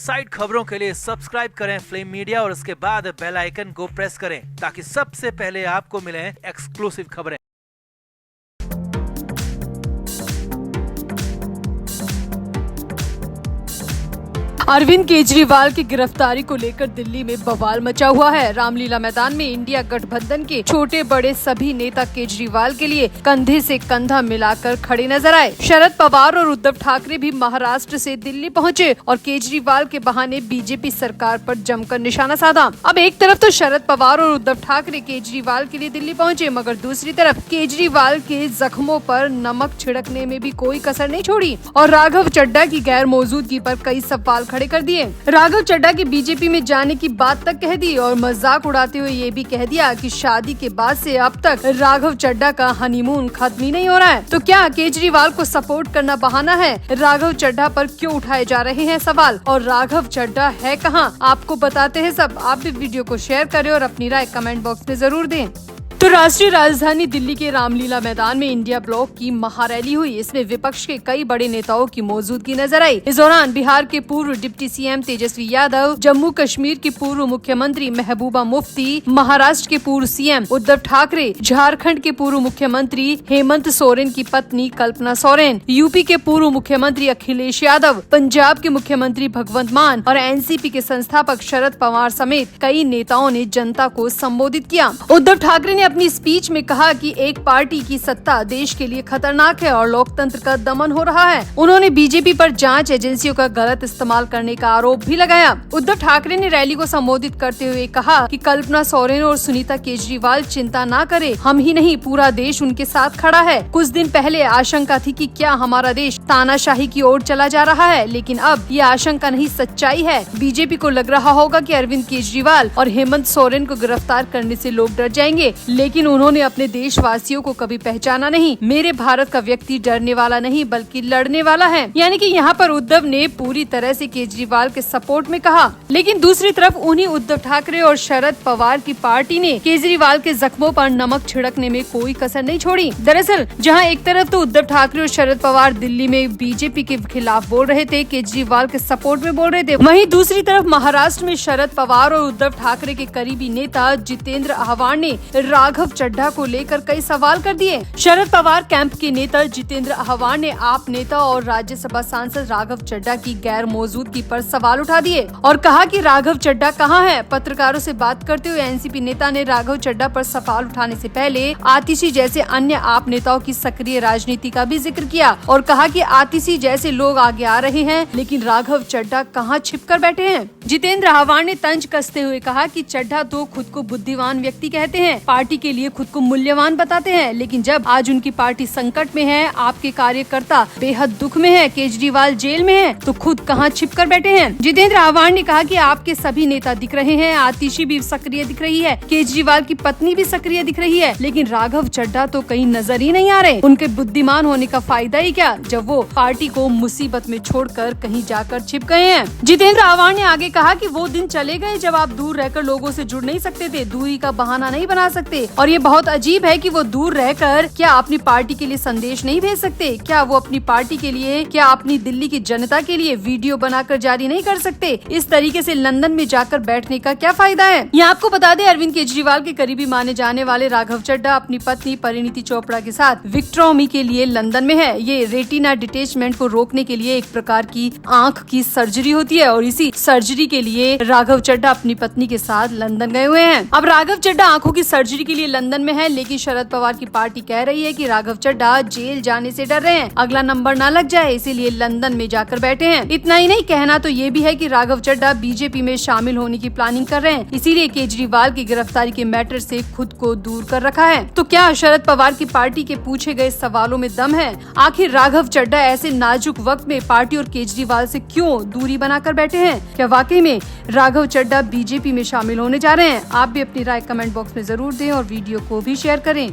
Side खबरों के लिए सब्सक्राइब करें फ्लेम मीडिया और उसके बाद बेल आइकन को प्रेस करें ताकि सबसे पहले आपको मिले एक्सक्लूसिव खबरें। अरविंद केजरीवाल की गिरफ्तारी को लेकर दिल्ली में बवाल मचा हुआ है। रामलीला मैदान में इंडिया गठबंधन के छोटे बड़े सभी नेता केजरीवाल के लिए कंधे से कंधा मिलाकर खड़े नजर आए। शरद पवार और उद्धव ठाकरे भी महाराष्ट्र से दिल्ली पहुंचे और केजरीवाल के बहाने बीजेपी सरकार पर जमकर निशाना साधा। अब एक तरफ तो शरद पवार और उद्धव ठाकरे केजरीवाल के लिए दिल्ली पहुंचे, मगर दूसरी तरफ केजरीवाल के जख्मों पर नमक छिड़कने में भी कोई कसर नहीं छोड़ी और राघव चड्ढा की गैर मौजूदगी पर कई सवाल खड़े कर दिए। राघव चड्ढा की बीजेपी में जाने की बात तक कह दी और मजाक उड़ाते हुए ये भी कह दिया कि शादी के बाद से अब तक राघव चड्ढा का हनीमून खत्म ही नहीं हो रहा है। तो क्या केजरीवाल को सपोर्ट करना बहाना है? राघव चड्ढा पर क्यों उठाए जा रहे हैं सवाल और राघव चड्ढा है कहां? आपको बताते हैं सब। आप भी वीडियो को शेयर करें और अपनी राय कमेंट बॉक्स में जरूर दें। तो राष्ट्रीय राजधानी दिल्ली के रामलीला मैदान में इंडिया ब्लॉक की महारैली हुई। इसमें विपक्ष के कई बड़े नेताओं की मौजूदगी नजर आई। इस दौरान बिहार के पूर्व डिप्टी सीएम तेजस्वी यादव, जम्मू कश्मीर की पूर्व मुख्यमंत्री महबूबा मुफ्ती, महाराष्ट्र के पूर्व सीएम उद्धव ठाकरे, झारखंड के पूर्व मुख्यमंत्री हेमंत सोरेन की पत्नी कल्पना सोरेन, यूपी के पूर्व मुख्यमंत्री अखिलेश यादव, पंजाब के मुख्यमंत्री भगवंत मान और एनसीपी के संस्थापक शरद पवार समेत कई नेताओं ने जनता को संबोधित किया। उद्धव ठाकरे ने अपनी स्पीच में कहा कि एक पार्टी की सत्ता देश के लिए खतरनाक है और लोकतंत्र का दमन हो रहा है। उन्होंने बीजेपी पर जांच एजेंसियों का गलत इस्तेमाल करने का आरोप भी लगाया। उद्धव ठाकरे ने रैली को संबोधित करते हुए कहा कि कल्पना सोरेन और सुनीता केजरीवाल चिंता ना करे, हम ही नहीं पूरा देश उनके साथ खड़ा है। कुछ दिन पहले आशंका थी कि क्या हमारा देश तानाशाही की ओर चला जा रहा है, लेकिन अब ये आशंका नहीं सच्चाई है। बीजेपी को लग रहा होगा कि अरविंद केजरीवाल और हेमंत सोरेन को गिरफ्तार करने से लोग डर जाएंगे, लेकिन उन्होंने अपने देशवासियों को कभी पहचाना नहीं। मेरे भारत का व्यक्ति डरने वाला नहीं बल्कि लड़ने वाला है। यानी कि यहाँ पर उद्धव ने पूरी तरह से केजरीवाल के सपोर्ट में कहा, लेकिन दूसरी तरफ उन्हीं उद्धव ठाकरे और शरद पवार की पार्टी ने केजरीवाल के जख्मों पर नमक छिड़कने में कोई कसर नहीं छोड़ी। दरअसल जहाँ एक तरफ तो उद्धव ठाकरे और शरद पवार दिल्ली में बीजेपी के खिलाफ बोल रहे थे, केजरीवाल के सपोर्ट में बोल रहे थे, वहीं दूसरी तरफ महाराष्ट्र में शरद पवार और उद्धव ठाकरे के करीबी नेता जितेंद्र आह्वान ने राघव चड्ढा को लेकर कई सवाल कर दिए। शरद पवार कैंप के नेता जितेंद्र आह्वान ने आप नेता और राज्यसभा सांसद राघव चड्ढा की गैर मौजूदगी पर सवाल उठा दिए और कहा कि राघव चड्ढा कहां है। पत्रकारों से बात करते हुए एनसीपी नेता ने राघव चड्ढा पर सवाल उठाने से पहले आतिशी जैसे अन्य आप नेताओं की सक्रिय राजनीति का भी जिक्र किया और कहा कि आतिशी जैसे लोग आगे आ रहे हैं, लेकिन राघव चड्ढा कहां छिपकर बैठे हैं। जितेंद्र आह्वान ने तंज कसते हुए कहा कि चड्ढा तो खुद को बुद्धिमान व्यक्ति कहते हैं, पार्टी के लिए खुद को मूल्यवान बताते हैं, लेकिन जब आज उनकी पार्टी संकट में है, आपके कार्यकर्ता बेहद दुख में है, केजरीवाल जेल में है, तो खुद कहां छिपकर बैठे हैं। जितेंद्र आह्वान ने कहा कि आपके सभी नेता दिख रहे हैं, आतिशी भी सक्रिय दिख रही है, केजरीवाल की पत्नी भी सक्रिय दिख रही है, लेकिन राघव चड्ढा तो कहीं नजर ही नहीं आ रहे। उनके बुद्धिमान होने का फायदा ही क्या जब वो पार्टी को मुसीबत में छोड़कर कहीं जाकर छिप गए हैं। जितेंद्र आह्वान ने आगे कहा कि वो दिन चले गए जब आप दूर रहकर लोगों से जुड़ नहीं सकते थे, दूरी का बहाना नहीं बना सकते और ये बहुत अजीब है कि वो दूर रहकर क्या अपनी पार्टी के लिए संदेश नहीं भेज सकते? क्या वो अपनी पार्टी के लिए, क्या अपनी दिल्ली की जनता के लिए वीडियो बनाकर जारी नहीं कर सकते? इस तरीके से लंदन में जाकर बैठने का क्या फायदा है? ये आपको बता दें, अरविंद केजरीवाल के करीबी माने जाने वाले राघव चड्ढा अपनी पत्नी परिणीति चोपड़ा के साथ विक्ट्रोमी के लिए लंदन में है। ये रेटिना डिटेचमेंट को रोकने के लिए एक प्रकार की आँख की सर्जरी होती है और इसी सर्जरी के लिए राघव चड्ढा अपनी पत्नी के साथ लंदन गए हुए हैं। अब राघव चड्ढा आंखों की सर्जरी के लिए लंदन में है, लेकिन शरद पवार की पार्टी कह रही है कि राघव चड्ढा जेल जाने से डर रहे हैं, अगला नंबर न लग जाए, इसीलिए लंदन में जाकर बैठे हैं। इतना ही नहीं, कहना तो ये भी है कि राघव चड्ढा बीजेपी में शामिल होने की प्लानिंग कर रहे हैं, इसीलिए केजरीवाल की गिरफ्तारी के मैटर से खुद को दूर कर रखा है। तो क्या शरद पवार की पार्टी के पूछे गए सवालों में दम है? आखिर राघव चड्ढा ऐसे नाजुक वक्त में पार्टी और केजरीवाल से क्यों दूरी बनाकर बैठे हैं? क्या वाकई में राघव चड्ढा बीजेपी में शामिल होने जा रहे हैं? आप भी अपनी राय कमेंट बॉक्स में जरूर दें और वीडियो को भी शेयर करें।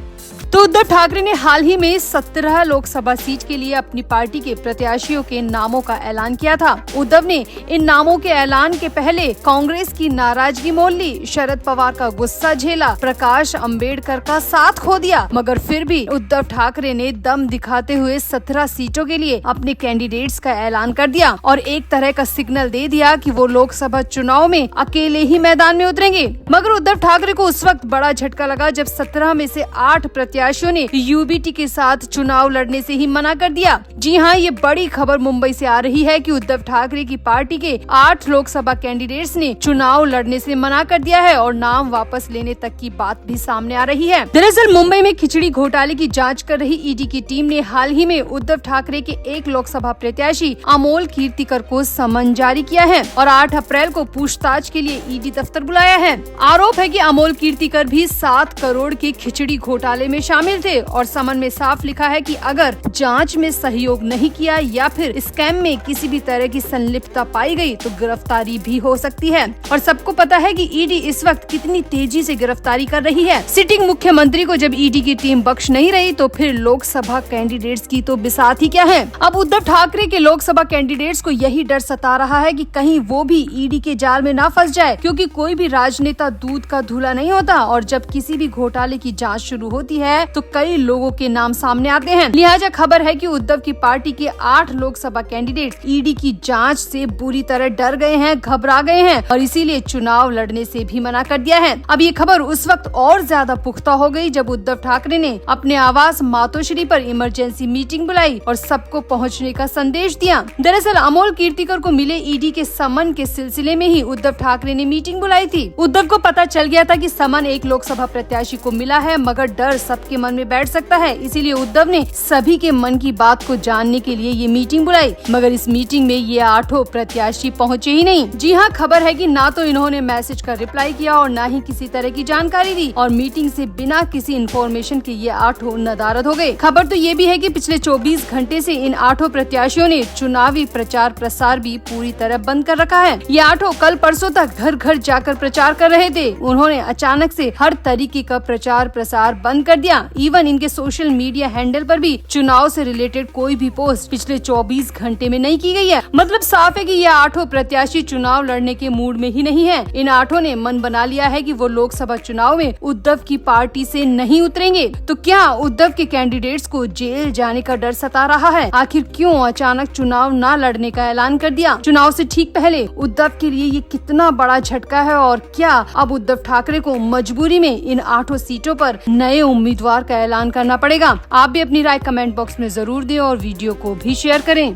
तो उद्धव ठाकरे ने हाल ही में 17 लोकसभा सीट के लिए अपनी पार्टी के प्रत्याशियों के नामों का ऐलान किया था। उद्धव ने इन नामों के ऐलान के पहले कांग्रेस की नाराजगी मोल ली, शरद पवार का गुस्सा झेला, प्रकाश अंबेडकर का साथ खो दिया, मगर फिर भी उद्धव ठाकरे ने दम दिखाते हुए 17 सीटों के लिए अपने कैंडिडेट्स का ऐलान कर दिया और एक तरह का सिग्नल दे दिया कि वो लोकसभा चुनाव में अकेले ही मैदान में उतरेंगे। मगर उद्धव ठाकरे को उस वक्त बड़ा झटका लगा जब 17 में से 8 प्रत्याशियों ने यूबीटी के साथ चुनाव लड़ने से ही मना कर दिया। जी हाँ, ये बड़ी खबर मुंबई से आ रही है कि उद्धव ठाकरे की पार्टी के 8 लोकसभा कैंडिडेट्स ने चुनाव लड़ने से मना कर दिया है और नाम वापस लेने तक की बात भी सामने आ रही है। दरअसल मुंबई में खिचड़ी घोटाले की जांच कर रही ईडी की टीम ने हाल ही में उद्धव ठाकरे के एक लोकसभा प्रत्याशी अमोल कीर्तिकर को समन जारी किया है और 8 अप्रैल को पूछताछ के लिए ईडी दफ्तर बुलाया है। आरोप है कि अमोल कीर्तिकर भी 7 करोड़ के खिचड़ी घोटाले में शामिल थे और समन में साफ लिखा है कि अगर जांच में सहयोग नहीं किया या फिर स्कैम में किसी भी तरह की संलिप्तता पाई गई तो गिरफ्तारी भी हो सकती है। और सबको पता है कि ईडी इस वक्त कितनी तेजी से गिरफ्तारी कर रही है। सिटिंग मुख्यमंत्री को जब ईडी की टीम बख्श नहीं रही तो फिर लोकसभा कैंडिडेट्स की तो बिसात ही क्या है। अब उद्धव ठाकरे के लोकसभा कैंडिडेट्स को यही डर सता रहा है कि कहीं वो भी ईडी के जाल में ना फंस जाए, क्योंकि कोई भी राजनेता दूध का धूला नहीं होता और जब किसी भी घोटाले की जांच शुरू होती है तो कई लोगों के नाम सामने आते हैं। लिहाजा खबर है कि उद्धव की पार्टी के 8 लोकसभा कैंडिडेट्स ईडी की जांच से बुरी तरह डर गए हैं, घबरा गए हैं और इसीलिए चुनाव लड़ने से भी मना कर दिया है। अब ये खबर उस वक्त और ज्यादा पुख्ता हो गई जब उद्धव ठाकरे ने अपने आवास मातोश्री पर इमरजेंसी मीटिंग बुलाई और सबको पहुंचने का संदेश दिया। दरअसल अमोल कीर्तिकर को मिले ईडी के समन के सिलसिले में ही उद्धव ठाकरे ने मीटिंग बुलाई थी। उद्धव को पता चल गया था कि समन एक लोकसभा प्रत्याशी को मिला है, मगर डर सबके मन में बैठ सकता है, इसीलिए उद्धव ने सभी के मन की बात को जानने के लिए ये मीटिंग बुलाई। मगर इस मीटिंग में ये 8 प्रत्याशी पहुँचे ही नहीं। जी हाँ, खबर है कि ना तो इन्होंने मैसेज का रिप्लाई किया और ना ही किसी तरह की जानकारी दी और मीटिंग से बिना किसी इन्फॉर्मेशन के ये 8 नदारद हो गए। खबर तो ये भी है कि पिछले 24 घंटे से इन 8 प्रत्याशियों ने चुनावी प्रचार प्रसार भी पूरी तरह बंद कर रखा है। ये 8 कल परसों तक घर घर जाकर प्रचार कर रहे थे। उन्होंने अचानक से हर तरीके का प्रचार प्रसार बंद कर दिया। इवन इनके सोशल मीडिया हैंडल पर भी चुनाव से रिलेटेड कोई भी पोस्ट पिछले 24 घंटे में नहीं की गई है। मतलब साफ है कि ये 8 प्रत्याशी चुनाव लड़ने के मूड में ही नहीं है। इन 8 ने मन बना लिया है कि वो लोकसभा चुनाव में उद्धव की पार्टी से नहीं उतरेंगे। तो क्या उद्धव के कैंडिडेट्स को जेल जाने का डर सता रहा है? आखिर क्यों अचानक चुनाव न लड़ने का ऐलान कर दिया? चुनाव से ठीक पहले उद्धव के लिए ये कितना बड़ा झटका है और क्या अब उद्धव ठाकरे को मजबूरी में इन 8 सीटों पर नए उम्मीदवार का ऐलान करना पड़ेगा? आप भी अपनी राय कमेंट बॉक्स में जरूर दें और वीडियो को भी शेयर करें।